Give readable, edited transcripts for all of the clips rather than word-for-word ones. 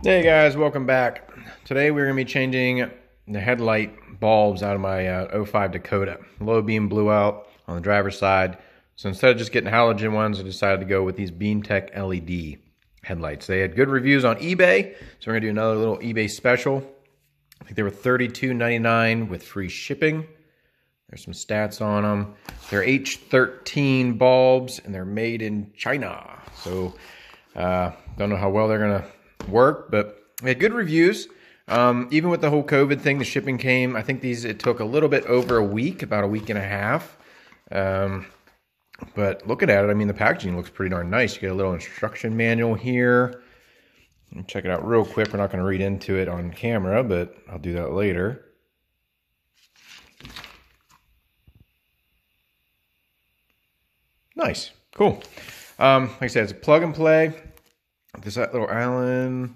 Hey guys, welcome back. Today we're going to be changing the headlight bulbs out of my 05 Dakota. Low beam blew out on the driver's side, so instead of just getting halogen ones, I decided to go with these Dakota LED headlights. They had good reviews on eBay, so we're going to do another little eBay special. I think they were $32.99 with free shipping. There's some stats on them. They're H13 bulbs, and they're made in China. So, don't know how well they're going to work, but we had good reviews. Even with the whole COVID thing, the shipping came, I think it took a little bit over a week, about a week and a half. But looking at it, I mean, the packaging looks pretty darn nice. You get a little instruction manual here. Check it out real quick. We're not going to read into it on camera, but I'll do that later. Nice. Cool. Like I said, it's a plug and play. There's that little Allen.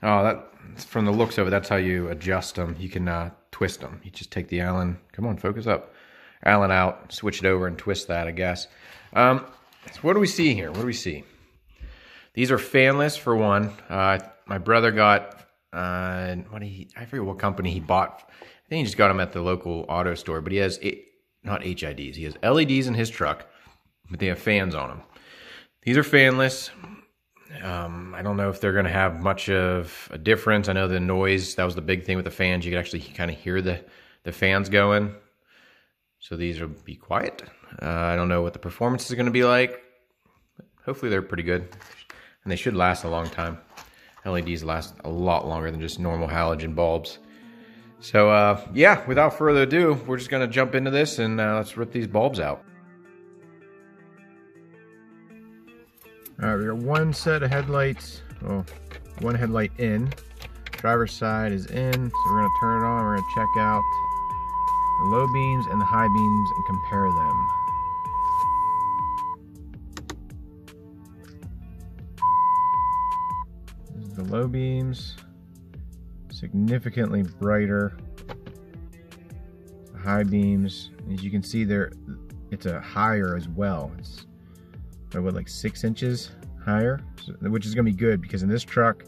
Oh, that from the looks of it, that's how you adjust them. You can twist them. You just take the Allen. Come on, focus up. Allen out, switch it over, and twist that, I guess. So what do we see here? What do we see? These are fanless for one. My brother got I forget what company he bought. I think he just got them at the local auto store. But he has not HIDs. He has LEDs in his truck, but they have fans on them. These are fanless. I don't know if they're going to have much of a difference. I know the noise, that was the big thing with the fans. You could actually kind of hear the fans going. So these will be quiet. I don't know what the performance is going to be like. Hopefully they're pretty good. And they should last a long time. LEDs last a lot longer than just normal halogen bulbs. So yeah, without further ado, we're just going to jump into this and let's rip these bulbs out. All right, we got one set of headlights, well, one headlight in. Driver's side is in, so we're gonna turn it on. We're gonna check out the low beams and the high beams and compare them. This is the low beams, significantly brighter. The high beams, as you can see there, it's a higher as well. It's like 6 inches higher, which is going to be good because in this truck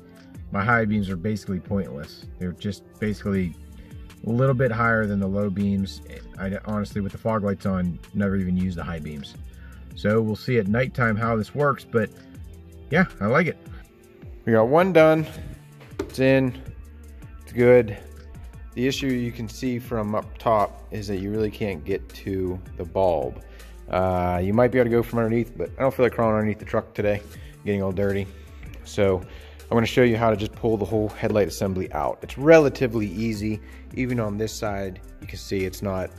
my high beams are basically pointless. They're just basically a little bit higher than the low beams. I honestly, with the fog lights on, never even use the high beams. So we'll see at nighttime how this works, but yeah, I like it. We got one done. It's in. It's good. The issue you can see from up top is that you really can't get to the bulb. You might be able to go from underneath, but I don't feel like crawling underneath the truck today, getting all dirty. So I'm going to show you how to just pull the whole headlight assembly out. It's relatively easy. Even on this side, you can see it's not,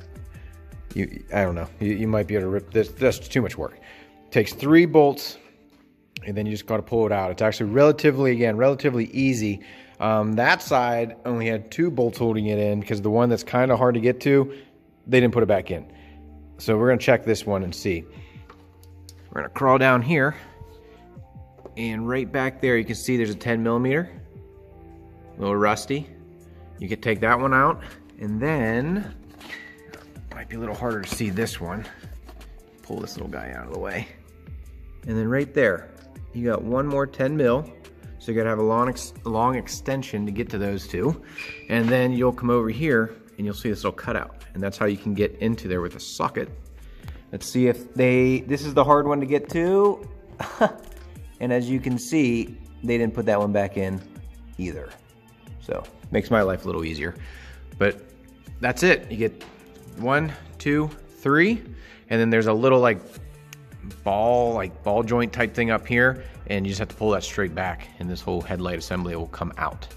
I don't know, you might be able to rip this. That's too much work. It takes 3 bolts, and then you just got to pull it out. It's actually relatively easy. That side only had 2 bolts holding it in because the one that's kind of hard to get to, they didn't put it back in. So we're going to check this one and see. We're going to crawl down here, and right back there you can see there's a 10mm, a little rusty. You could take that one out, and then might be a little harder to see this one. Pull this little guy out of the way, and then right there you got one more 10mm. So you got to have a long extension to get to those two, and then you'll come over here and you'll see this little cutout, and that's how you can get into there with a socket. Let's see if this is the hard one to get to. And as you can see, they didn't put that one back in either. So makes my life a little easier. But that's it. You get 1, 2, 3, and then there's a little like ball joint type thing up here, and you just have to pull that straight back, and this whole headlight assembly will come out.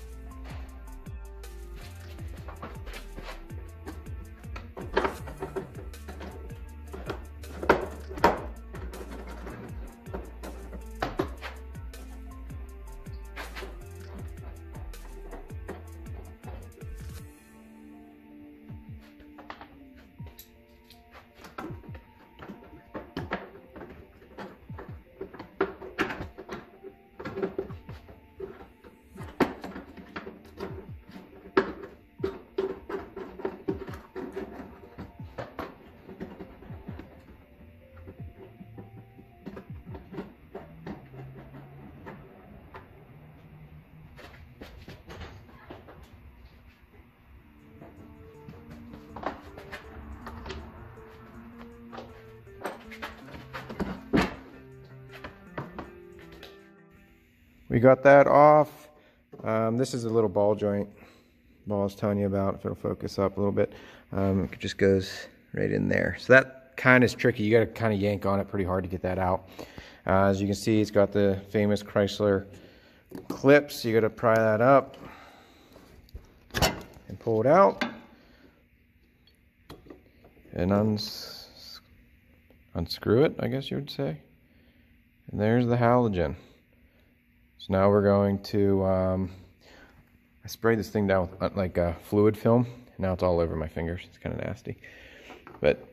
we got that off. This is a little ball joint ball I was telling you about, if it'll focus up a little bit. It just goes right in there. So that kind of is tricky. You got to kind of yank on it pretty hard to get that out. As you can see, it's got the famous Chrysler clips. You got to pry that up and pull it out and unscrew it, I guess you would say. And there's the halogen. So now we're going to, I sprayed this thing down with like a fluid film. Now it's all over my fingers. It's kind of nasty. But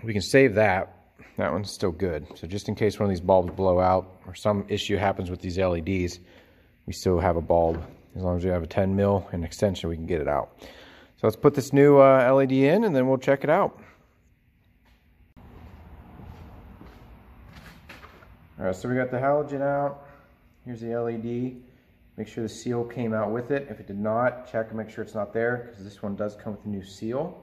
we can save that. That one's still good. So just in case one of these bulbs blow out or some issue happens with these LEDs, we still have a bulb. As long as we have a 10 mil and extension, we can get it out. So let's put this new LED in and then we'll check it out. All right, so we got the halogen out. Here's the LED. Make sure the seal came out with it. If it did not, check and make sure it's not there, because this one does come with a new seal.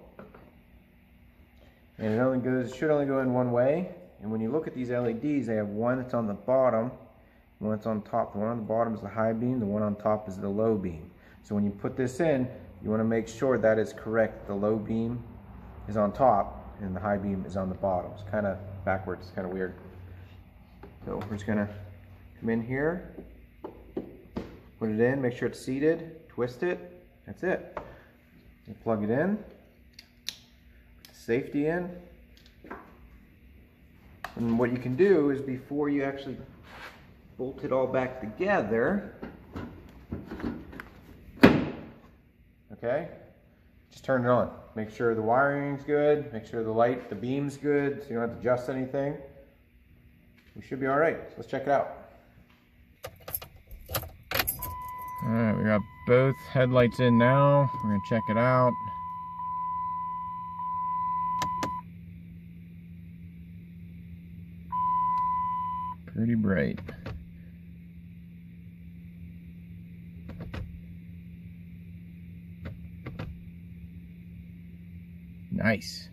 And it should only go in one way. And when you look at these LEDs, they have one that's on the bottom, one that's on top. The one on the bottom is the high beam, the one on top is the low beam. So when you put this in, you want to make sure that is correct. The low beam is on top and the high beam is on the bottom. It's kind of backwards, it's kind of weird. So we're just gonna come in here, put it in, make sure it's seated, twist it, that's it. And plug it in, put the safety in. And what you can do is, before you actually bolt it all back together, okay, just turn it on. Make sure the wiring's good, make sure the beam's good, so you don't have to adjust anything. We should be all right. So let's check it out. All right, we got both headlights in now. We're gonna check it out. Pretty bright. Nice.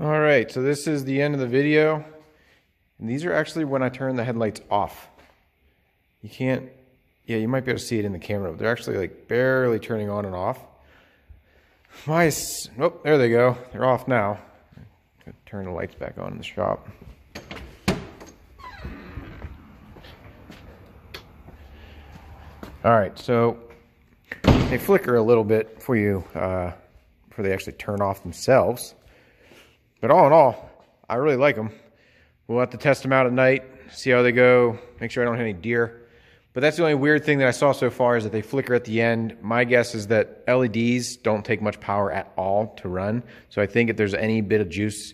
All right, so this is the end of the video. And these are actually when I turn the headlights off. You can't, yeah, you might be able to see it in the camera, but they're actually like barely turning on and off. Oh, there they go. They're off now. Turn the lights back on in the shop. All right, so they flicker a little bit before they actually turn off themselves. But all in all, I really like them. We'll have to test them out at night, see how they go, make sure I don't hit any deer. But that's the only weird thing that I saw so far, is that they flicker at the end. My guess is that LEDs don't take much power at all to run. So I think if there's any bit of juice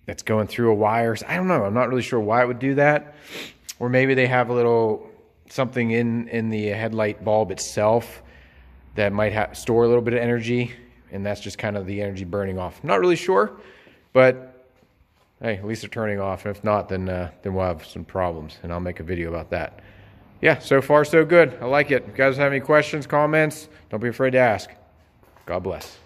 that's going through a wire, I don't know, I'm not really sure why it would do that. Or maybe they have a little something in the headlight bulb itself that might store a little bit of energy, and that's just kind of the energy burning off. I'm not really sure. But hey, at least they're turning off. And if not, then we'll have some problems, and I'll make a video about that. Yeah, so far so good. I like it. If you guys have any questions, comments, don't be afraid to ask. God bless.